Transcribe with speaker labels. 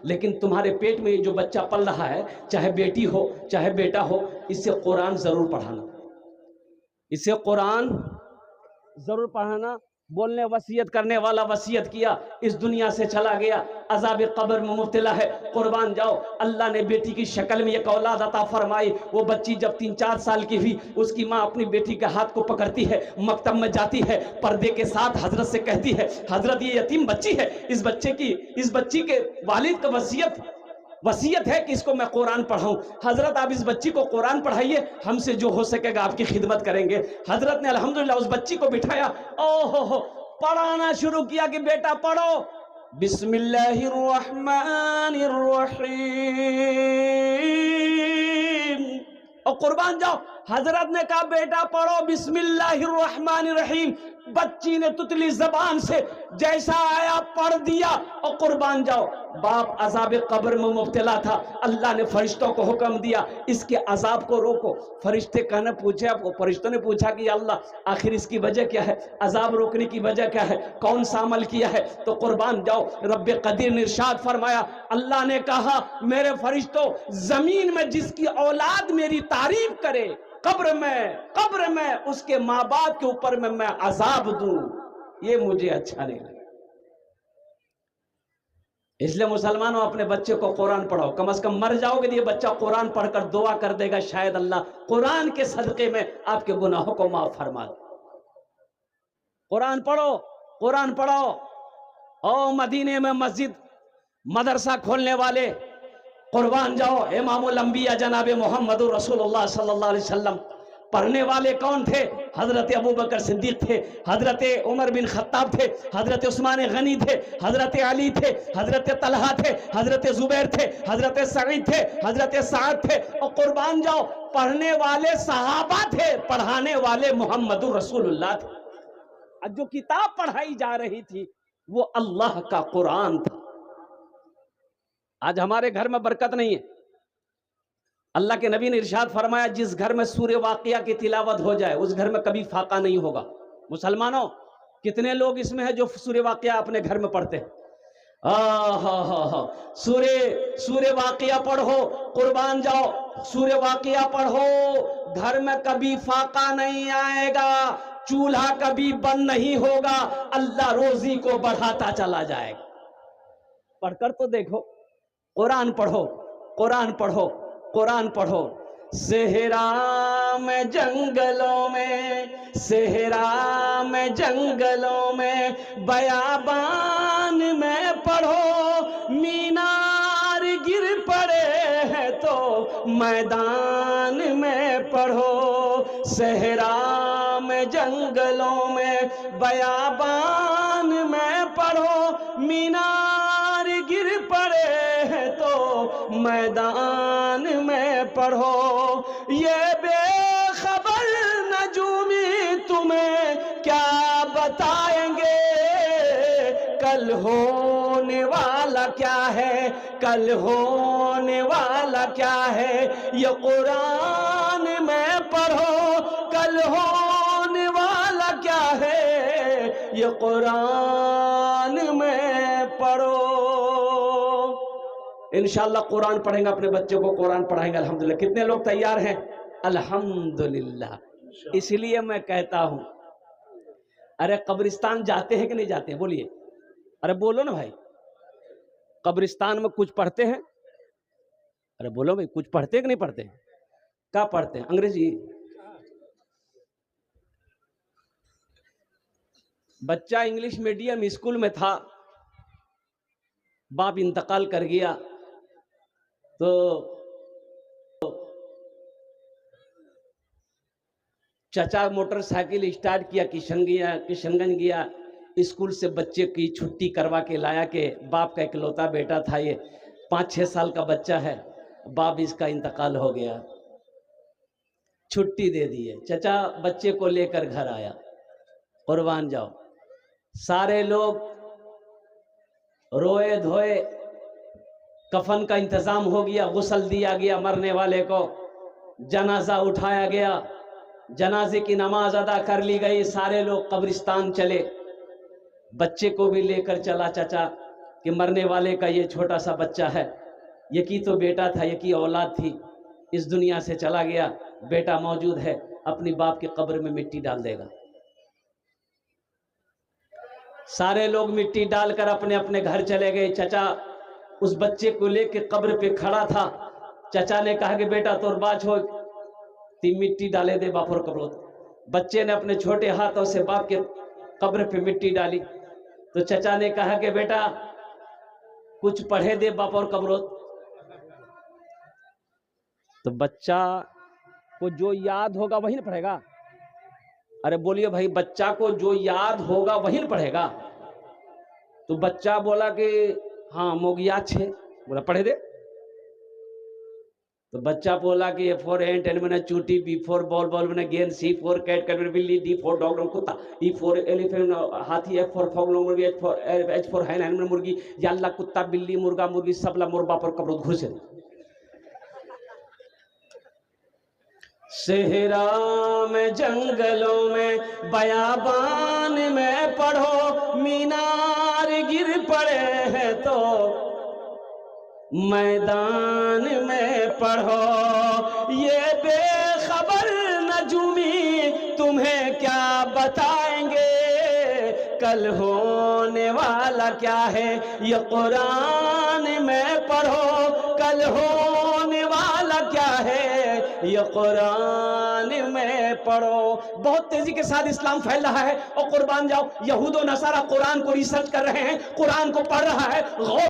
Speaker 1: لیکن تمہارے پیٹ میں جو بچہ پل رہا ہے، چاہے بیٹی ہو چاہے بیٹا ہو، اسے قرآن ضرور پڑھانا، اسے قرآن ضرور پڑھانا۔ بولنے وصیت کرنے والا وصیت کیا، اس دنیا سے چلا گیا، عذاب قبر میں مبتلا ہے، قربان جاؤ۔ اللہ نے بیٹی کی شکل میں ایک اولاد عطا فرمائی، وہ بچی جب 3-4 سال کی ہوئی، اس کی ماں اپنی بیٹی کے ہاتھ کو پکڑتی ہے، مکتب میں جاتی ہے، پردے کے ساتھ حضرت سے کہتی ہے، حضرت یہ یتیم بچی ہے، اس بچی کے والد کا وصیت ہے کہ اس کو میں قرآن پڑھاؤں، حضرت آپ اس بچی کو قرآن پڑھائیے، ہم سے جو ہو سکے گا آپ کی خدمت کریں گے۔ حضرت نے الحمدللہ اس بچی کو بٹھایا، پڑھانا شروع کیا کہ بیٹا پڑھو، بسم اللہ الرحمن الرحیم، اور قربان جاؤ حضرت نے کہا بیٹا پڑھو بسم اللہ الرحمن الرحیم، بچی نے تتلی زبان سے جیسا آیا پڑھ دیا، اور قربان جاؤ باپ عذاب قبر میں مبتلا تھا، اللہ نے فرشتوں کو حکم دیا اس کے عذاب کو روکو۔ فرشتوں نے پوچھا کہ یا اللہ آخر اس کی وجہ کیا ہے، عذاب روکنے کی وجہ کیا ہے، کون سا عمل کیا ہے؟ تو قربان جاؤ رب قدیر نے ارشاد فرمایا، اللہ نے کہا میرے فرشتوں زمین میں جس کی اولاد میری تعریف کرے، قبر میں اس کے ماں باپ کے اوپر میں عذاب دوں، یہ مجھے اچھا نہیں لگا۔ اس لیے مسلمانوں اپنے بچے کو قرآن پڑھاؤ، کم از کم مر جاؤ گے تو یہ بچہ قرآن پڑھ کر دعا کر دے گا، شاید اللہ قرآن کے صدقے میں آپ کے گناہوں کو معاف فرما دے۔ قرآن پڑھو، قرآن پڑھو۔ او مدینے میں مسجد مدرسہ کھولنے والے، قربان جاؤ امام الانبیاء جناب محمد رسول اللہ صلی اللہ علیہ وسلم، پڑھنے والے کون تھے؟ حضرت ابوبکر صدیق تھے، حضرت عمر بن خطاب تھے، حضرت عثمان غنی تھے، حضرت علی تھے، حضرت طلحہ تھے، حضرت زبیر تھے، حضرت سعید تھے، حضرت سعد تھے، اور قربان جاؤ پڑھنے والے صحابہ تھے، پڑھانے والے محمد رسول اللہ تھے۔ جو کتاب پڑھائی جا رہی تھی وہ اللہ کا قرآن تھا۔ آج ہمارے گھر میں برکت نہیں ہے، اللہ کے نبی نے ارشاد فرمایا جس گھر میں سورہ واقعہ کی تلاوت ہو جائے اس گھر میں کبھی فاقہ نہیں ہوگا۔ مسلمانوں کتنے لوگ اس میں ہیں جو سورہ واقعہ اپنے گھر میں پڑھتے ہیں؟ سورہ واقعہ پڑھو، قربان جاؤ سورہ واقعہ پڑھو، گھر میں کبھی فاقہ نہیں آئے گا، چولہا کبھی بند نہیں ہوگا، اللہ روزی کو بڑھاتا چلا جائے گا۔ پڑھ کر تو دیکھو، قرآن پڑھو، قرآن پڑھو، قرآن پڑھو۔ صحرا میں جنگلوں میں، صحرا میں جنگلوں میں، بیابان میں پڑھو، مینار گر پڑے ہیں تو میدان میں پڑھو۔ صحرا میں جنگلوں میں، بیابان میں پڑھو، مینار گر پڑے ہیں تو میدان میں پڑھو۔ یہ بے خبر نجومی تمہیں کیا بتائیں گے، کل ہونے والا کیا ہے، کل ہونے والا کیا ہے، یہ قرآن میں پڑھو، کل ہونے والا کیا ہے، یہ قرآن میں پڑھو۔ انشاءاللہ قرآن پڑھیں گے، اپنے بچوں کو قرآن پڑھائیں گے الحمدللہ۔ کتنے لوگ تیار ہیں؟ الحمدللہ۔ اس لیے میں کہتا ہوں ارے قبرستان جاتے ہیں کہ نہیں جاتے ہیں؟ بولیے، ارے بولو نا بھائی، قبرستان میں کچھ پڑھتے ہیں؟ ارے بولو بھائی، کچھ پڑھتے ہیں کہ نہیں پڑھتے ہیں؟ کیا پڑھتے ہیں؟ انگریزی؟ بچہ انگلش میڈیم اسکول میں تھا، باپ انتقال کر گیا تو چچا موٹر سائیکل اسٹارٹ کیا، کشن گنج گیا، اسکول سے بچے کی چھٹی کروا کے لایا کہ باپ کا اکلوتا بیٹا تھا، یہ 5-6 سال کا بچہ ہے، باپ اس کا انتقال ہو گیا، چھٹی دے دیے۔ چچا بچے کو لے کر گھر آیا، قربان جاؤ سارے لوگ روئے دھوئے، کفن کا انتظام ہو گیا، غسل دیا گیا مرنے والے کو، جنازہ اٹھایا گیا، جنازے کی نماز ادا کر لی گئی، سارے لوگ قبرستان چلے، بچے کو بھی لے کر چلا چچا، کہ مرنے والے کا یہ چھوٹا سا بچہ ہے، یہ کی تو بیٹا تھا، یہ کی اولاد تھی، اس دنیا سے چلا گیا، بیٹا موجود ہے، اپنی باپ کی قبر میں مٹی ڈال دے گا۔ سارے لوگ مٹی ڈال کر اپنے اپنے گھر چلے گئے۔ چچا اس بچے کو لے کے قبر پہ کھڑا تھا۔ چچا نے کہا کہ بیٹا تور باچ ہو تی مٹی ڈالے دے باپ اور قبر۔ بچے نے اپنے چھوٹے ہاتھوں سے باپ کے قبر پہ مٹی ڈالی تو چچا نے کہا کہ بیٹا کچھ پڑھے دے باپ اور قبر۔ تو بچہ کو جو یاد ہوگا وہی نہ پڑھے گا۔ ارے بولیے بھائی، بچہ کو جو یاد ہوگا وہی نہ پڑھے گا۔ تو بچہ بولا کہ ہاں موگیا چھے، بولا پڑھے دے۔ تو بچہ بولا کہ اے فور اینٹ این میں چوٹی، بی فور بال بال میں گیند، سی فور کیٹ کیٹ میں بلی، ڈی فور ڈاگ کتا، ای فور ایلیفینٹ ہاتھی، ایف فور فاگ لونگ مرغی، ایچ فور ہین ہین میں مرغی، یا اللہ کتا بلی مرغا مرغی سب لا مربا پر قبر گھسے۔ صحرا میں جنگلوں میں بیابان میں پڑھو، مینار گر پڑے ہیں تو میدان میں پڑھو، یہ بے خبر نجومی تمہیں کیا بتائیں گے، کل ہونے والا کیا ہے یہ قرآن میں پڑھو، کل ہونے والا کیا ہے یہ قرآن میں پڑھو۔ بہت تیزی کے ساتھ اسلام پھیل رہا ہے اور قربان جاؤ، یہود و نصارہ قرآن کو ریسرچ کر رہے ہیں، قرآن کو پڑھ رہا ہے، غور